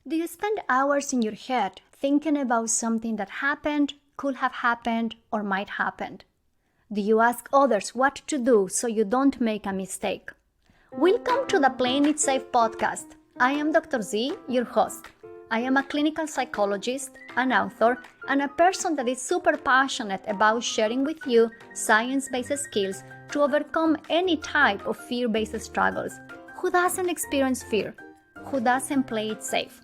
Do you spend hours in your head thinking about something that happened, could have happened, or might happen? Do you ask others what to do so you don't make a mistake? Welcome to the Playing It Safe podcast. I am Dr. Z, your host. I am a clinical psychologist, an author, and a person that is super passionate about sharing with you science-based skills to overcome any type of fear-based struggles. Who doesn't experience fear? Who doesn't play it safe?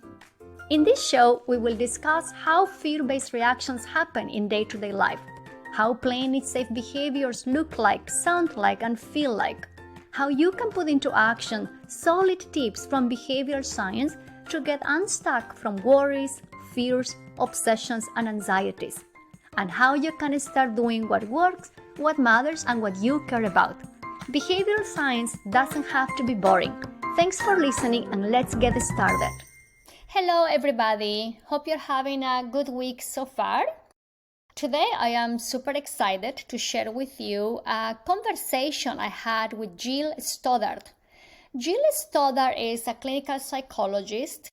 In this show, we will discuss how fear-based reactions happen in day-to-day life, how playing it safe behaviors look like, sound like, and feel like, how you can put into action solid tips from behavioral science to get unstuck from worries, fears, obsessions, and anxieties, and how you can start doing what works, what matters, and what you care about. Behavioral science doesn't have to be boring. Thanks for listening, and let's get started. Hello everybody, hope you're having a good week so far. Today I am super excited to share with you a conversation I had with Jill Stoddard. Jill Stoddard is a clinical psychologist.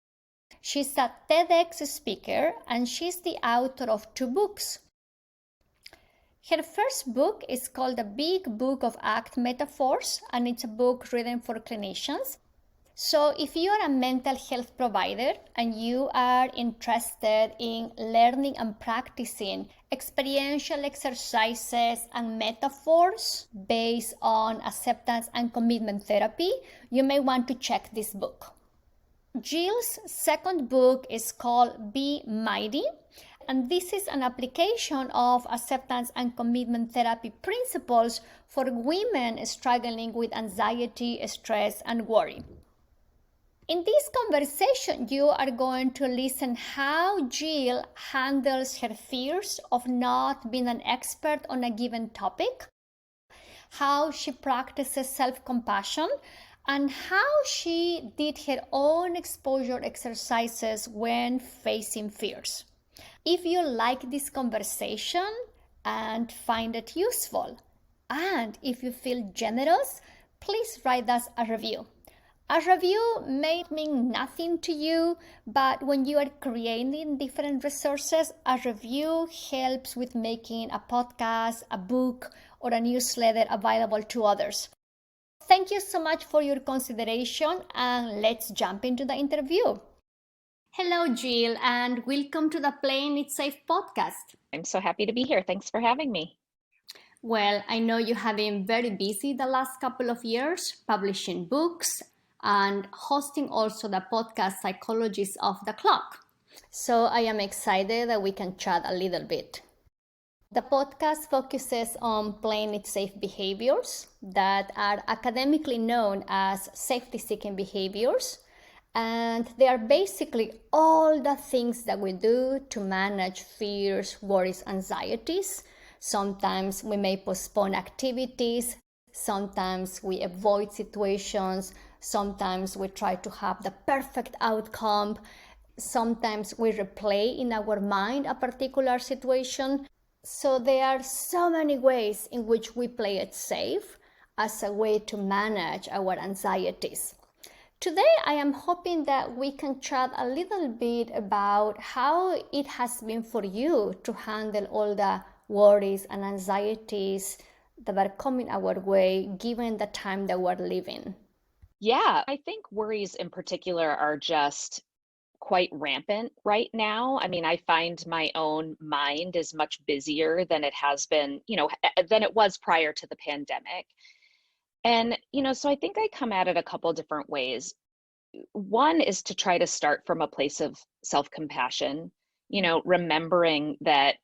She's a TEDx speaker and she's the author of 2 books. Her first book is called The Big Book of ACT Metaphors, and it's a book written for clinicians. So if you are a mental health provider and you are interested in learning and practicing experiential exercises and metaphors based on acceptance and commitment therapy, you may want to check this book. Jill's second book is called Be Mighty, and this is an application of acceptance and commitment therapy principles for women struggling with anxiety, stress, and worry. In this conversation, you are going to listen how Jill handles her fears of not being an expert on a given topic, how she practices self-compassion, and how she did her own exposure exercises when facing fears. If you like this conversation and find it useful, and if you feel generous, please write us a review. A review may mean nothing to you, but when you are creating different resources, a review helps with making a podcast, a book, or a newsletter available to others. Thank you so much for your consideration, and let's jump into the interview. Hello, Jill, and welcome to the Playing It Safe podcast. I'm so happy to be here. Thanks for having me. Well, I know you have been very busy the last couple of years, publishing books and hosting also the podcast Psychologists of the Clock. So I am excited that we can chat a little bit. The podcast focuses on playing it safe behaviors that are academically known as safety-seeking behaviors. And they are basically all the things that we do to manage fears, worries, anxieties. Sometimes we may postpone activities. Sometimes we avoid situations. Sometimes we try to have the perfect outcome. Sometimes we replay in our mind a particular situation. So there are so many ways in which we play it safe as a way to manage our anxieties. Today, I am hoping that we can chat a little bit about how it has been for you to handle all the worries and anxieties that are coming our way given the time that we're living. Yeah, I think worries in particular are just quite rampant right now. I mean, I find my own mind is much busier than it has been, than it was prior to the pandemic. And, so I think I come at it a couple different ways. One is to try to start from a place of self-compassion, remembering that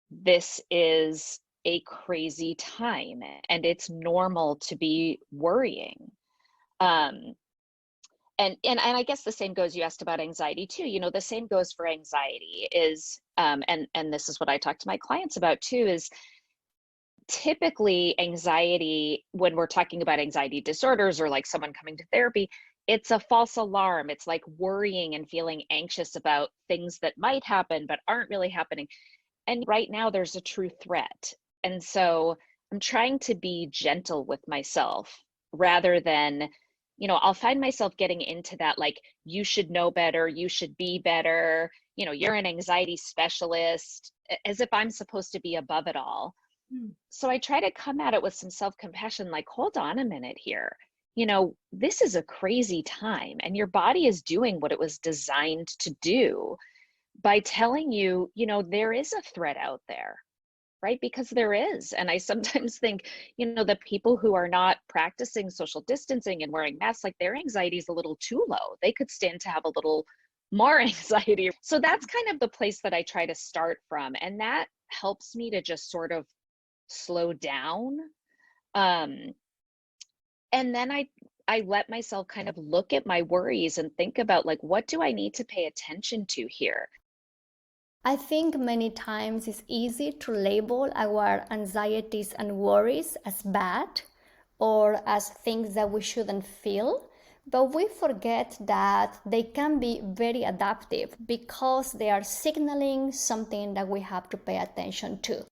this is a crazy time and it's normal to be worrying. And I guess the same goes, you asked about anxiety too, the same goes for anxiety is, and this is what I talk to my clients about too, is typically anxiety, when we're talking about anxiety disorders or like someone coming to therapy, it's a false alarm. It's like worrying and feeling anxious about things that might happen, but aren't really happening. And right now there's a true threat. And so I'm trying to be gentle with myself rather than I'll find myself getting into that, like, you should know better, you should be better, you're an anxiety specialist, as if I'm supposed to be above it all. Mm. So I try to come at it with some self-compassion, like, hold on a minute here. This is a crazy time, and your body is doing what it was designed to do by telling you, there is a threat out there, right? Because there is. And I sometimes think, the people who are not practicing social distancing and wearing masks, like, their anxiety is a little too low. They could stand to have a little more anxiety. So that's kind of the place that I try to start from. And that helps me to just sort of slow down. Um, and then I let myself kind of look at my worries and think about, like, what do I need to pay attention to here? I think many times it's easy to label our anxieties and worries as bad or as things that we shouldn't feel, but we forget that they can be very adaptive because they are signaling something that we have to pay attention to.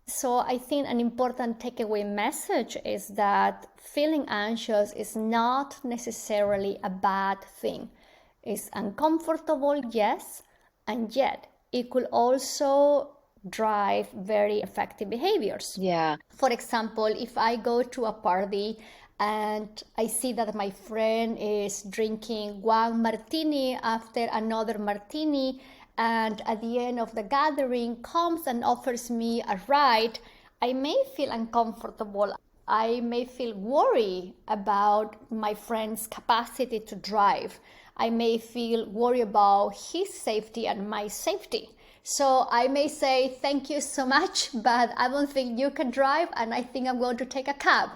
So I think an important takeaway message is that feeling anxious is not necessarily a bad thing. It's uncomfortable, yes, and yet it could also drive very effective behaviors. Yeah. For example, if I go to a party and I see that my friend is drinking one martini after another martini, and at the end of the gathering comes and offers me a ride, I may feel uncomfortable. I may feel worried about my friend's capacity to drive. I may feel worried about his safety and my safety. So I may say, thank you so much, but I don't think you can drive, and I think I'm going to take a cab.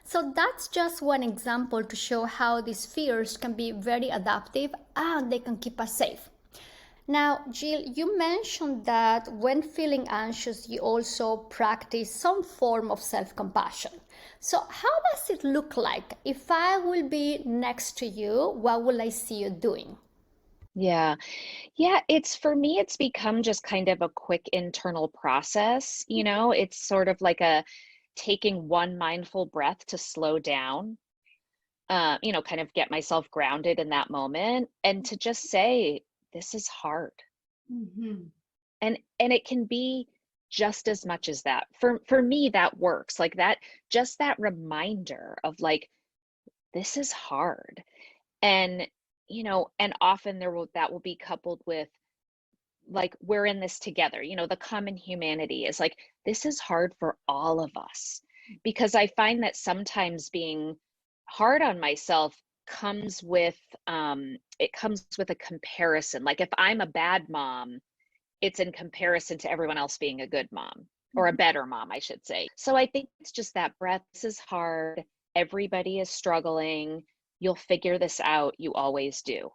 So that's just one example to show how these fears can be very adaptive and they can keep us safe. Now, Jill, you mentioned that when feeling anxious, you also practice some form of self-compassion. So how does it look like? If I will be next to you, what will I see you doing? Yeah. Yeah, for me, it's become just kind of a quick internal process. It's sort of like a taking one mindful breath to slow down, kind of get myself grounded in that moment, and to just say, this is hard. Mhm. And it can be just as much as that. For me, that works. Like, that, just that reminder of, like, this is hard. And and often that will be coupled with, like, we're in this together. The common humanity is like, this is hard for all of us. Because I find that sometimes being hard on myself comes with it comes with a comparison. Like, if I'm a bad mom, it's in comparison to everyone else being a good mom, or a better mom, I should say. So I think it's just that breath. This is hard. Everybody is struggling. You'll figure this out. You always do.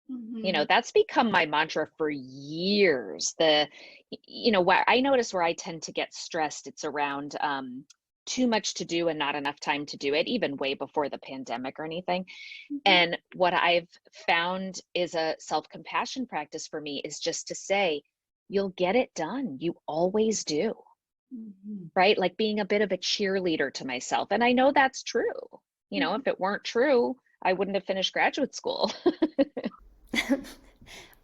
Mhm. That's become my mantra for years. Where I notice where I tend to get stressed, it's around too much to do and not enough time to do it, even way before the pandemic or anything. Mhm. And what I've found is a self-compassion practice for me is just to say, you'll get it done. You always do, Mhm. right? Like, being a bit of a cheerleader to myself. And I know that's true. If it weren't true, I wouldn't have finished graduate school.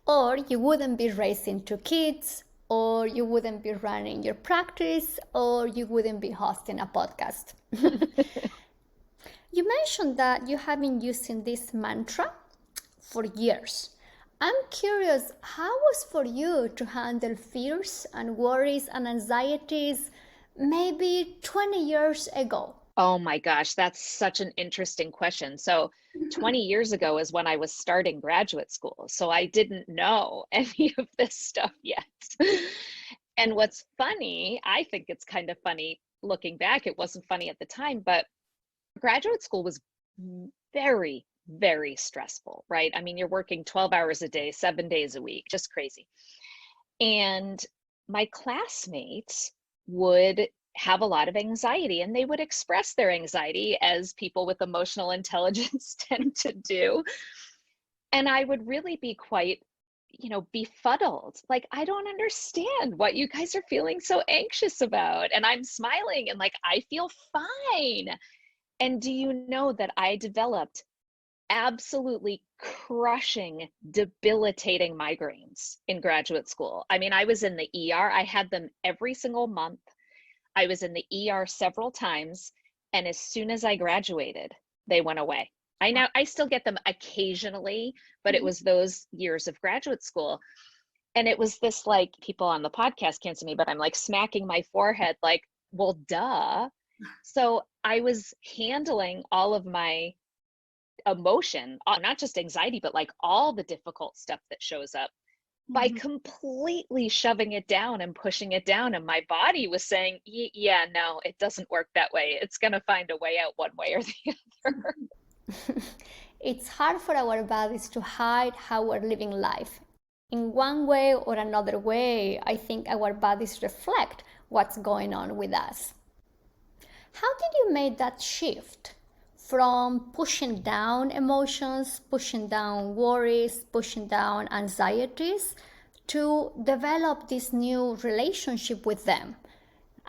Or you wouldn't be raising two kids, or you wouldn't be running your practice, or you wouldn't be hosting a podcast. You mentioned that you have been using this mantra for years. I'm curious, how was for you to handle fears and worries and anxieties maybe 20 years ago? Oh my gosh, that's such an interesting question. So 20 years ago is when I was starting graduate school. So I didn't know any of this stuff yet. And what's funny, I think it's kind of funny looking back. It wasn't funny at the time, but graduate school was very, very stressful, right? I mean, you're working 12 hours a day, 7 days a week, just crazy. And my classmates would have a lot of anxiety, and they would express their anxiety as people with emotional intelligence tend to do. And I would really be quite, befuddled. Like, I don't understand what you guys are feeling so anxious about. And I'm smiling and, like, I feel fine. And do you know that I developed absolutely crushing, debilitating migraines in graduate school. I mean, I was in the ER. I had them every single month. I was in the ER several times. And as soon as I graduated, they went away. I still get them occasionally, but it was those years of graduate school. And it was this, like, people on the podcast can't see me, but I'm like smacking my forehead, like, well, duh. So I was handling all of my emotion, not just anxiety, but like all the difficult stuff that shows up by completely shoving it down and pushing it down. And my body was saying, yeah, no, it doesn't work that way. It's going to find a way out one way or the other. It's hard for our bodies to hide how we're living life. In one way or another way, I think our bodies reflect what's going on with us. How did you make that shift from pushing down emotions, pushing down worries, pushing down anxieties, to develop this new relationship with them?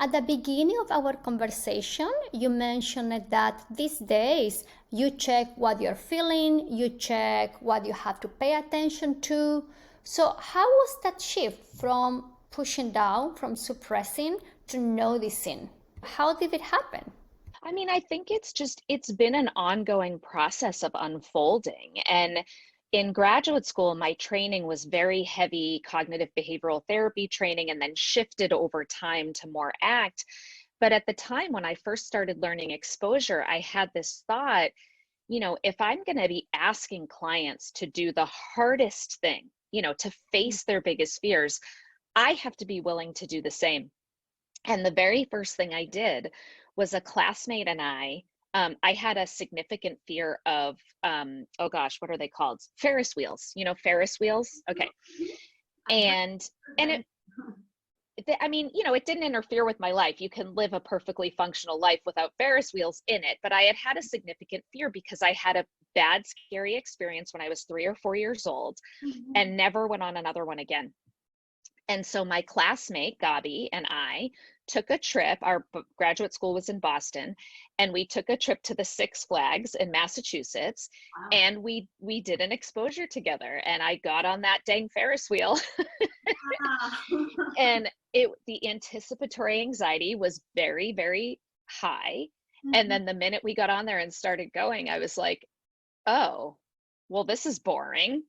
At the beginning of our conversation, you mentioned that these days you check what you're feeling, you check what you have to pay attention to. So how was that shift from pushing down, from suppressing, to noticing? How did it happen? I mean, I think it's been an ongoing process of unfolding. And in graduate school, my training was very heavy cognitive behavioral therapy training, and then shifted over time to more ACT. But at the time when I first started learning exposure, I had this thought, if I'm going to be asking clients to do the hardest thing, to face their biggest fears, I have to be willing to do the same. And the very first thing I did was, a classmate and I had a significant fear of, oh gosh, what are they called? Ferris wheels, Ferris wheels. Okay. And it, I mean, it didn't interfere with my life. You can live a perfectly functional life without Ferris wheels in it. But I had a significant fear because I had a bad, scary experience when I was 3 or 4 years old and never went on another one again. And so my classmate, Gabi, and I took a trip. Our graduate school was in Boston, and we took a trip to the Six Flags in Massachusetts. Wow. And we did an exposure together, and I got on that dang Ferris wheel. Wow. And the anticipatory anxiety was very, very high. And then the minute we got on there and started going, I was like, oh, well, this is boring.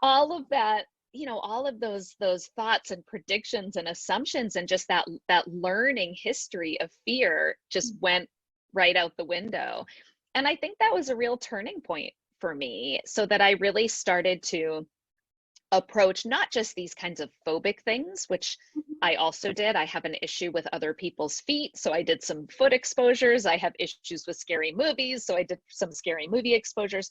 All of that, all of those thoughts and predictions and assumptions, and just that learning history of fear just went right out the window. And I think that was a real turning point for me, so that I really started to approach not just these kinds of phobic things, which I also did. I have an issue with other people's feet, so I did some foot exposures. I have issues with scary movies, so I did some scary movie exposures.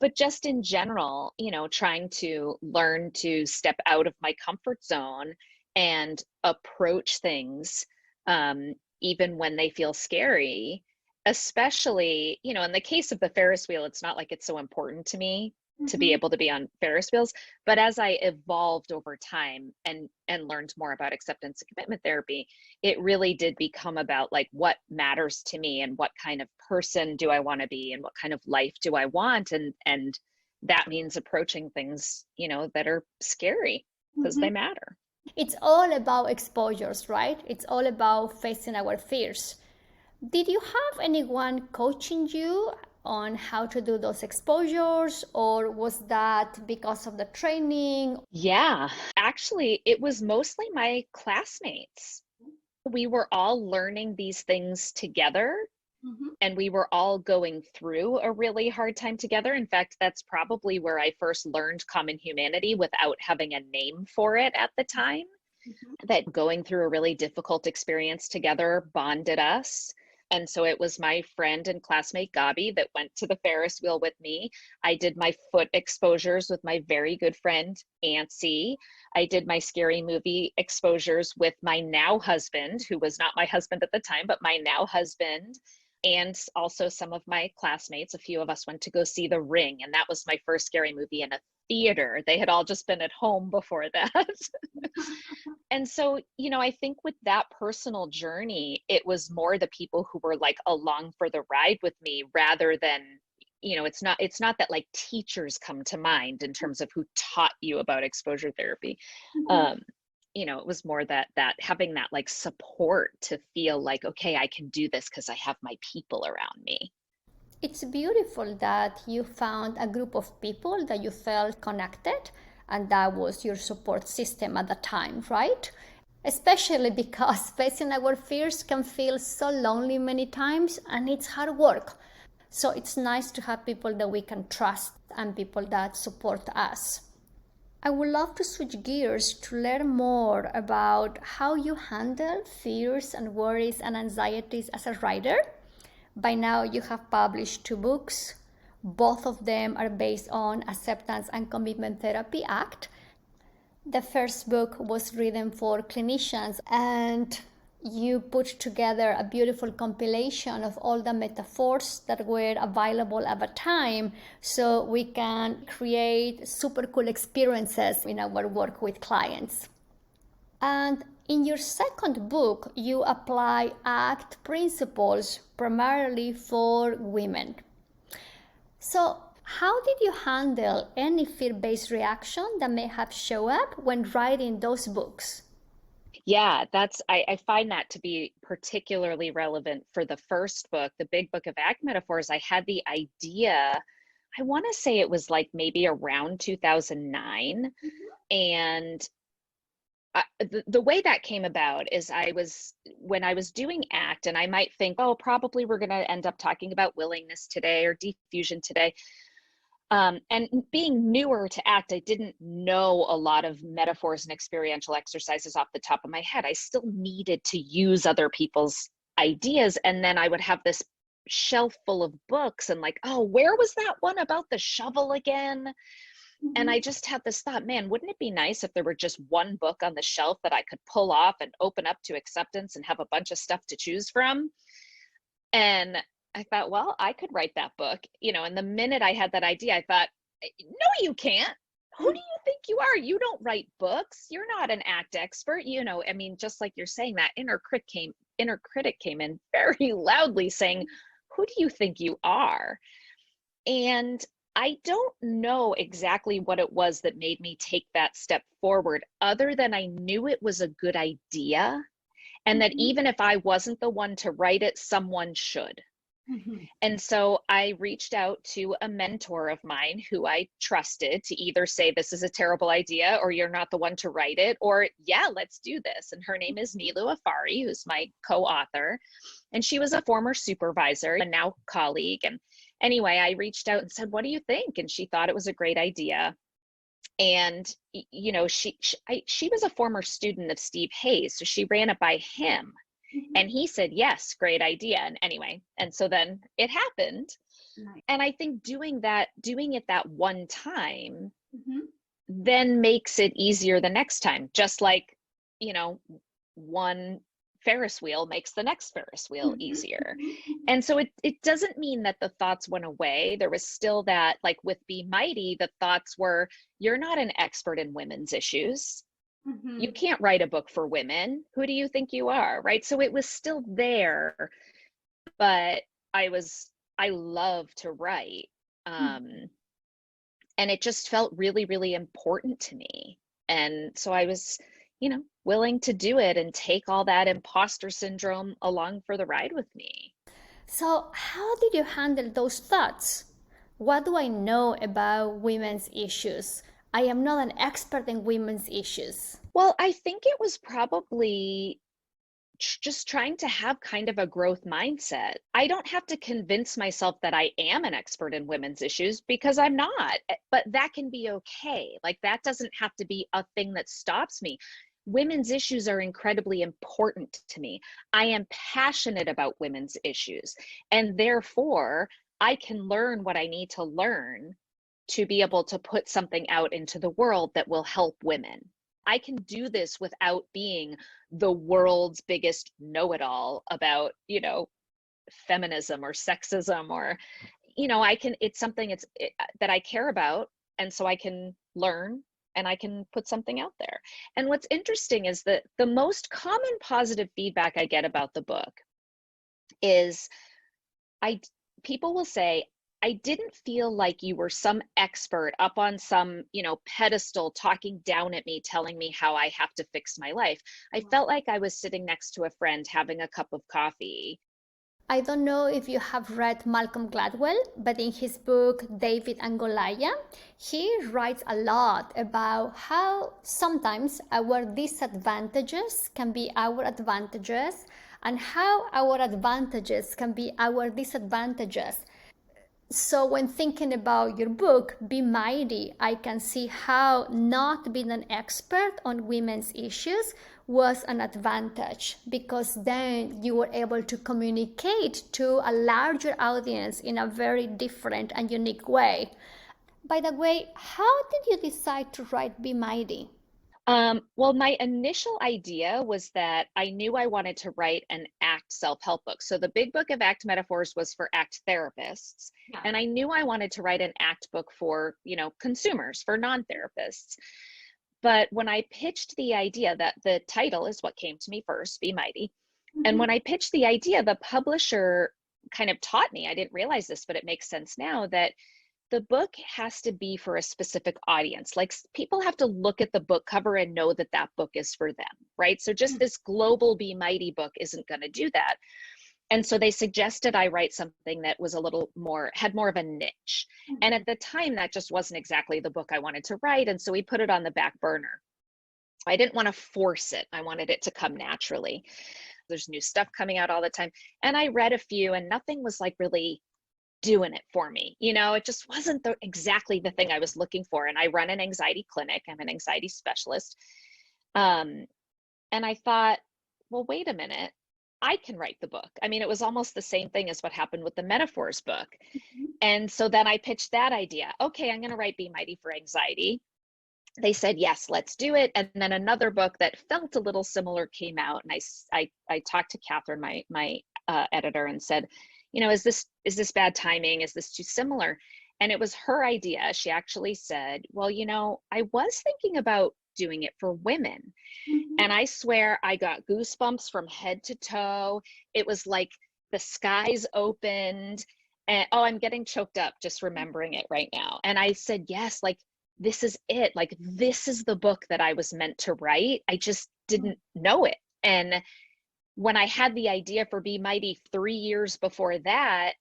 But just in general, trying to learn to step out of my comfort zone and approach things, even when they feel scary, especially, in the case of the Ferris wheel, it's not like it's so important to me to be able to be on Ferris wheels. But as I evolved over time and learned more about acceptance and commitment therapy, it really did become about, like, what matters to me and what kind of person do I want to be and what kind of life do I want. And that means approaching things, that are scary because they matter. It's all about exposures, right? It's all about facing our fears. Did you have anyone coaching you on how to do those exposures, or was that because of the training? Yeah, actually, it was mostly my classmates. We were all learning these things together, and we were all going through a really hard time together. In fact, that's probably where I first learned common humanity without having a name for it at the time. That going through a really difficult experience together bonded us. And so it was my friend and classmate Gabi that went to the Ferris wheel with me. I did my foot exposures with my very good friend, Antsy. I did my scary movie exposures with my now husband, who was not my husband at the time, but my now husband. And also some of my classmates. A few of us went to go see The Ring, and that was my first scary movie in a theater. They had all just been at home before that. And so, I think with that personal journey, it was more the people who were like along for the ride with me rather than, it's not that like teachers come to mind in terms of who taught you about exposure therapy. Mhm. It was more that having that like support to feel like, okay, I can do this because I have my people around me. It's beautiful that you found a group of people that you felt connected, and that was your support system at the time, right? Especially because facing our fears can feel so lonely many times and it's hard work. So it's nice to have people that we can trust and people that support us. I would love to switch gears to learn more about how you handle fears and worries and anxieties as a writer. By now, you have published 2 books. Both of them are based on Acceptance and Commitment Therapy Act. The first book was written for clinicians, and you put together a beautiful compilation of all the metaphors that were available at the time so we can create super cool experiences in our work with clients. And in your second book, you apply ACT principles primarily for women. So, how did you handle any fear-based reaction that may have shown up when writing those books? Yeah, I find that to be particularly relevant for the first book, the Big Book of Act Metaphors. I had the idea, I want to say it was like maybe around 2009. And the way that came about is when I was doing ACT, and I might think, oh, probably we're going to end up talking about willingness today or diffusion today. And being newer to ACT, I didn't know a lot of metaphors and experiential exercises off the top of my head. I still needed to use other people's ideas. And then I would have this shelf full of books and like, oh, where was that one about the shovel again? And I just had this thought, man, wouldn't it be nice if there were just one book on the shelf that I could pull off and open up to acceptance and have a bunch of stuff to choose from? And I thought, well, I could write that book, and the minute I had that idea, I thought, no, you can't. Who do you think you are? You don't write books. You're not an ACT expert. I mean, just like you're saying, that inner critic came in very loudly saying, who do you think you are? And I don't know exactly what it was that made me take that step forward, other than I knew it was a good idea, and that even if I wasn't the one to write it, someone should. And so I reached out to a mentor of mine who I trusted to either say, this is a terrible idea, or you're not the one to write it, or yeah, let's do this. And her name is Nilu Afari, who's my co-author. And she was a former supervisor and now colleague. And anyway, I reached out and said, what do you think? And she thought it was a great idea. And, she was a former student of Steve Hayes. So she ran it by him. And he said, yes, great idea. And anyway, and so then it happened. Nice. And I think doing it that one time then makes it easier the next time. Just like, one Ferris wheel makes the next Ferris wheel easier. And so it doesn't mean that the thoughts went away. There was still that, like with Be Mighty, the thoughts were, you're not an expert in women's issues. You can't write a book for women. Who do you think you are? Right. So it was still there, but I love to write. And it just felt really, really important to me. And so I was, willing to do it and take all that imposter syndrome along for the ride with me. So, how did you handle those thoughts? What do I know about women's issues? I am not an expert in women's issues. Well, I think it was probably just trying to have kind of a growth mindset. I don't have to convince myself that I am an expert in women's issues, because I'm not, but that can be okay. Like that doesn't have to be a thing that stops me. Women's issues are incredibly important to me. I am passionate about women's issues, and therefore I can learn what I need to learn to be able to put something out into the world that will help women. I can do this without being the world's biggest know-it-all about, feminism or sexism, or, it's something that I care about. And so I can learn, and I can put something out there. And what's interesting is that the most common positive feedback I get about the book is people will say, I didn't feel like you were some expert up on some, pedestal talking down at me, telling me how I have to fix my life. I felt like I was sitting next to a friend having a cup of coffee. I don't know if you have read Malcolm Gladwell, but in his book, David and Goliath, he writes a lot about how sometimes our disadvantages can be our advantages and how our advantages can be our disadvantages. So when thinking about your book, Be Mighty, I can see how not being an expert on women's issues was an advantage, because then you were able to communicate to a larger audience in a very different and unique way. By the way, how did you decide to write Be Mighty? Well, my initial idea was that I knew I wanted to write an ACT self-help book. So the big book of ACT metaphors was for ACT therapists. Yeah. And I knew I wanted to write an ACT book for, consumers, for non-therapists. But when I pitched the idea, that the title is what came to me first, Be Mighty. Mm-hmm. And when I pitched the idea, the publisher kind of taught me, I didn't realize this, but it makes sense now, that the book has to be for a specific audience. Like, people have to look at the book cover and know that that book is for them, right? So just this global Be Mighty book isn't going to do that. And so they suggested I write something that was a little more, had more of a niche. And at the time, that just wasn't exactly the book I wanted to write. And so we put it on the back burner. I didn't want to force it. I wanted it to come naturally. There's new stuff coming out all the time. And I read a few, and nothing was like really doing it for me. It just wasn't exactly the thing I was looking for. And I run an anxiety clinic. I'm an anxiety specialist. And I thought, well, wait a minute, I can write the book. I mean, it was almost the same thing as what happened with the metaphors book. Mm-hmm. And so then I pitched that idea. Okay, I'm going to write Be Mighty for anxiety. They said, yes, let's do it. And then another book that felt a little similar came out. And I talked to Catherine, my editor, and said, is this bad timing? Is this too similar? And it was her idea. She actually said, well, I was thinking about doing it for women. Mm-hmm. And I swear I got goosebumps from head to toe. It was like the skies opened, and I'm getting choked up just remembering it right now. And I said, yes, like, this is it. Like, this is the book that I was meant to write. I just didn't know it. And when I had the idea for Be Mighty 3 years before that,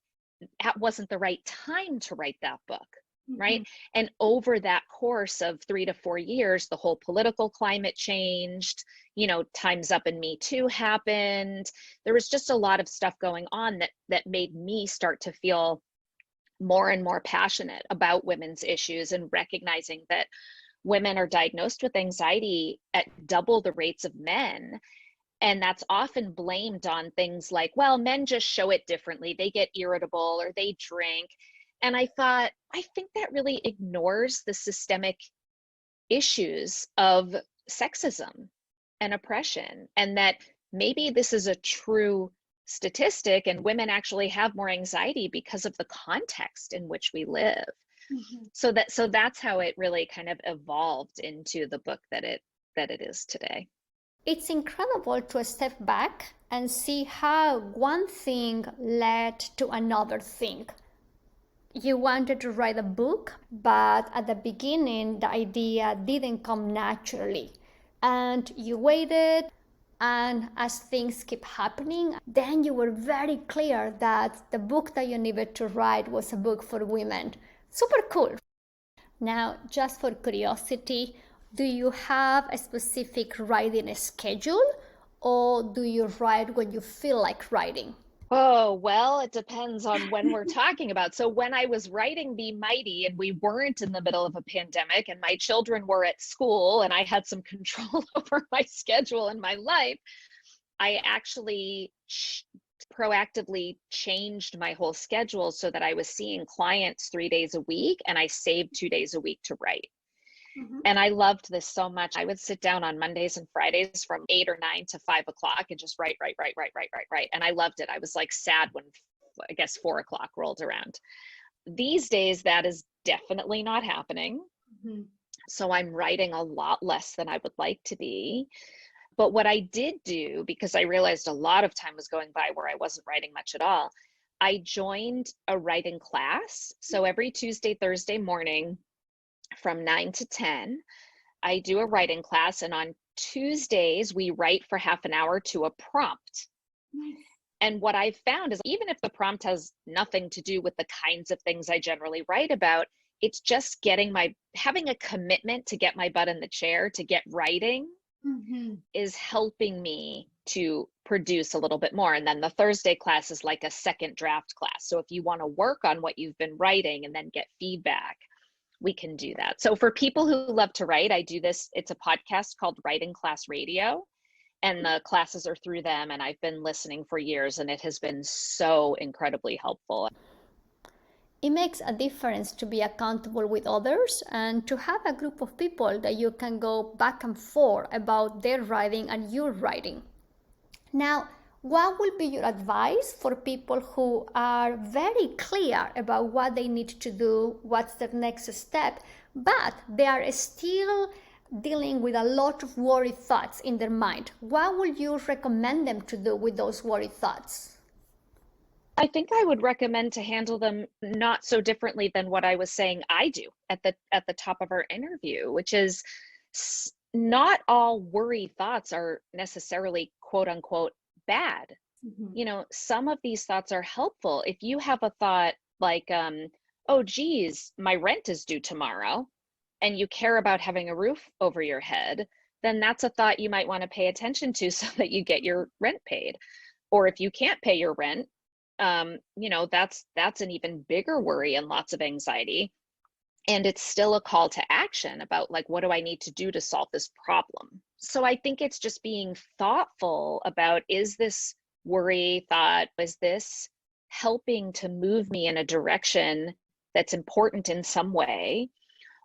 that wasn't the right time to write that book, right? Mm-hmm. And over that course of 3 to 4 years, the whole political climate changed, Time's Up and Me Too happened. There was just a lot of stuff going on that made me start to feel more and more passionate about women's issues, and recognizing that women are diagnosed with anxiety at double the rates of men. And that's often blamed on things like, well, men just show it differently. They get irritable or they drink. And I thought, I think that really ignores the systemic issues of sexism and oppression, and that maybe this is a true statistic, and women actually have more anxiety because of the context in which we live. Mm-hmm. So that's how it really kind of evolved into the book that it is today. It's incredible to step back and see how one thing led to another thing. You wanted to write a book, but at the beginning, the idea didn't come naturally. And you waited, and as things keep happening, then you were very clear that the book that you needed to write was a book for women. Super cool. Now, just for curiosity, do you have a specific writing schedule, or do you write when you feel like writing? Oh, well, it depends on when we're talking about. So when I was writing Be Mighty and we weren't in the middle of a pandemic and my children were at school and I had some control over my schedule and my life, I actually proactively changed my whole schedule so that I was seeing clients 3 days a week, and I saved 2 days a week to write. Mm-hmm. And I loved this so much. I would sit down on Mondays and Fridays from 8 or 9 to 5 o'clock and just write. And I loved it. I was like sad when, I guess, 4 o'clock rolled around. These days, that is definitely not happening. Mm-hmm. So I'm writing a lot less than I would like to be. But what I did do, because I realized a lot of time was going by where I wasn't writing much at all, I joined a writing class. So every Tuesday, Thursday morning from 9 to 10, I do a writing class. And on Tuesdays, we write for half an hour to a prompt. Nice. And what I've found is even if the prompt has nothing to do with the kinds of things I generally write about, it's just having a commitment to get my butt in the chair, to get writing, is helping me to produce a little bit more. And then the Thursday class is like a second draft class. So if you want to work on what you've been writing and then get feedback, we can do that. So for people who love to write, I do this. It's a podcast called Writing Class Radio, and the classes are through them. And I've been listening for years, and it has been so incredibly helpful. It makes a difference to be accountable with others and to have a group of people that you can go back and forth about their writing and your writing. Now, what will be your advice for people who are very clear about what they need to do, what's their next step, but they are still dealing with a lot of worried thoughts in their mind? What would you recommend them to do with those worried thoughts? I think I would recommend to handle them not so differently than what I was saying I do at the top of our interview, which is not all worry thoughts are necessarily quote unquote bad. You know, some of these thoughts are helpful. If you have a thought like, oh, geez, my rent is due tomorrow, and you care about having a roof over your head, then that's a thought you might want to pay attention to so that you get your rent paid. Or if you can't pay your rent, you know, that's an even bigger worry and lots of anxiety. And it's still a call to action about like, what do I need to do to solve this problem? So I think it's just being thoughtful about, is this worry thought, is this helping to move me in a direction that's important in some way?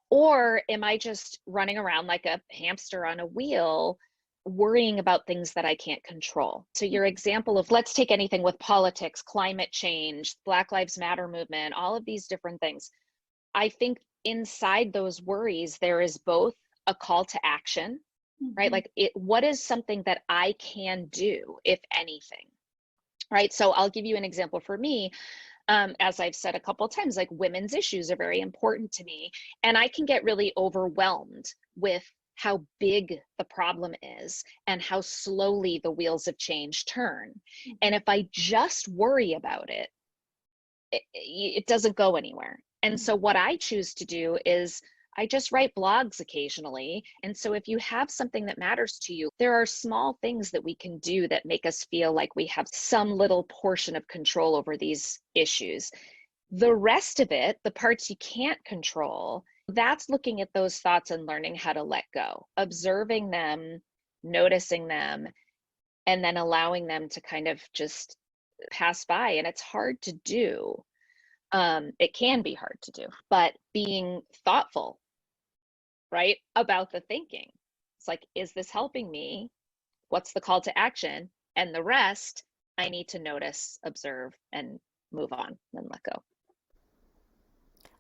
Or am I just running around like a hamster on a wheel, worrying about things that I can't control? So your example of, let's take anything with politics, climate change, Black Lives Matter movement, all of these different things. I think inside those worries, there is both a call to action, right? Like what is something that I can do, if anything, right? So I'll give you an example for me. As I've said a couple of times, like women's issues are very important to me. And I can get really overwhelmed with how big the problem is and how slowly the wheels of change turn. And if I just worry about it, it doesn't go anywhere. And so what I choose to do is I just write blogs occasionally. And so if you have something that matters to you, there are small things that we can do that make us feel like we have some little portion of control over these issues. The rest of it, the parts you can't control, that's looking at those thoughts and learning how to let go, observing them, noticing them, and then allowing them to kind of just pass by. And it's hard to do. It can be hard to do, but being thoughtful, right, about the thinking. It's like, is this helping me? What's the call to action? And the rest, I need to notice, observe, and move on and let go.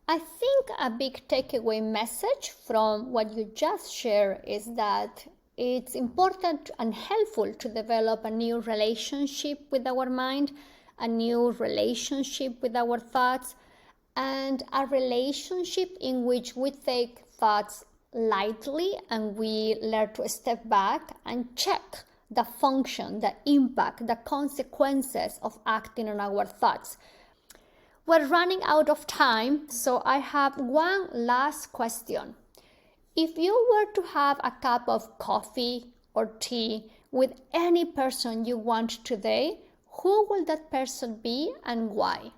I think a big takeaway message from what you just shared is that it's important and helpful to develop a new relationship with our mind, a new relationship with our thoughts, and a relationship in which we take thoughts lightly and we learn to step back and check the function, the impact, the consequences of acting on our thoughts. We're running out of time, so I have one last question. If you were to have a cup of coffee or tea with any person you want today, who will that person be and why?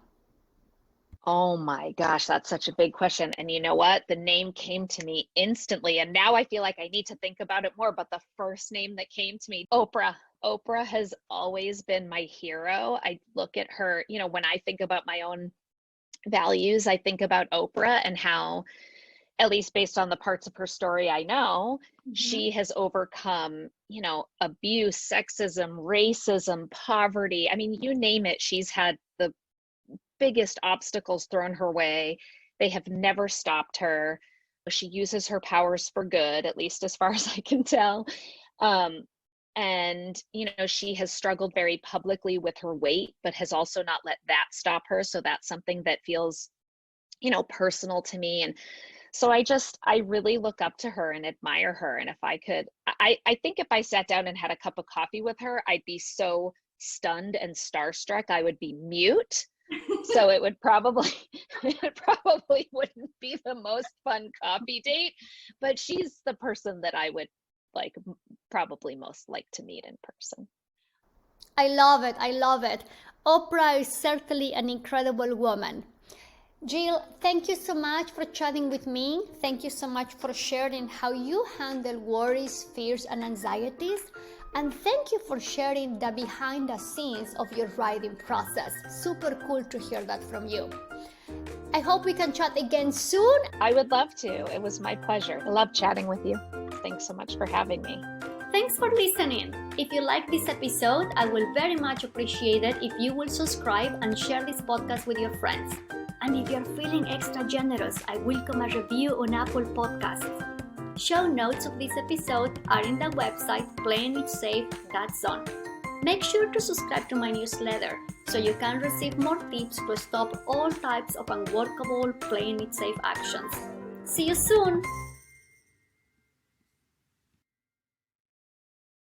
Oh my gosh, that's such a big question. And you know what? The name came to me instantly. And now I feel like I need to think about it more. But the first name that came to me, Oprah. Oprah has always been my hero. I look at her, you know, when I think about my own values, I think about Oprah and how, at least based on the parts of her story I know, she has overcome, you know, abuse, sexism, racism, poverty. I mean, you name it, she's had the biggest obstacles thrown her way. They have never stopped her. she uses her powers for good, at least as far as I can tell. And, she has struggled very publicly with her weight, but has also not let that stop her. So that's something that feels, personal to me. And so I really look up to her and admire her. And if I could, I think if I sat down and had a cup of coffee with her, I'd be so stunned and starstruck, I would be mute. So it probably wouldn't be the most fun coffee date, but she's the person that I would probably most like to meet in person. I love it. I love it. Oprah is certainly an incredible woman. Jill, thank you so much for chatting with me. Thank you so much for sharing how you handle worries, fears, and anxieties. And thank you for sharing the behind the scenes of your writing process. Super cool to hear that from you. I hope we can chat again soon. I would love to. It was my pleasure. I love chatting with you. Thanks so much for having me. Thanks for listening. If you like this episode, I will very much appreciate it if you will subscribe and share this podcast with your friends. And if you're feeling extra generous, I welcome a review on Apple Podcasts. Show notes of this episode are in the website playingitsafe.zone. Make sure to subscribe to my newsletter so you can receive more tips to stop all types of unworkable playing it safe actions. See you soon!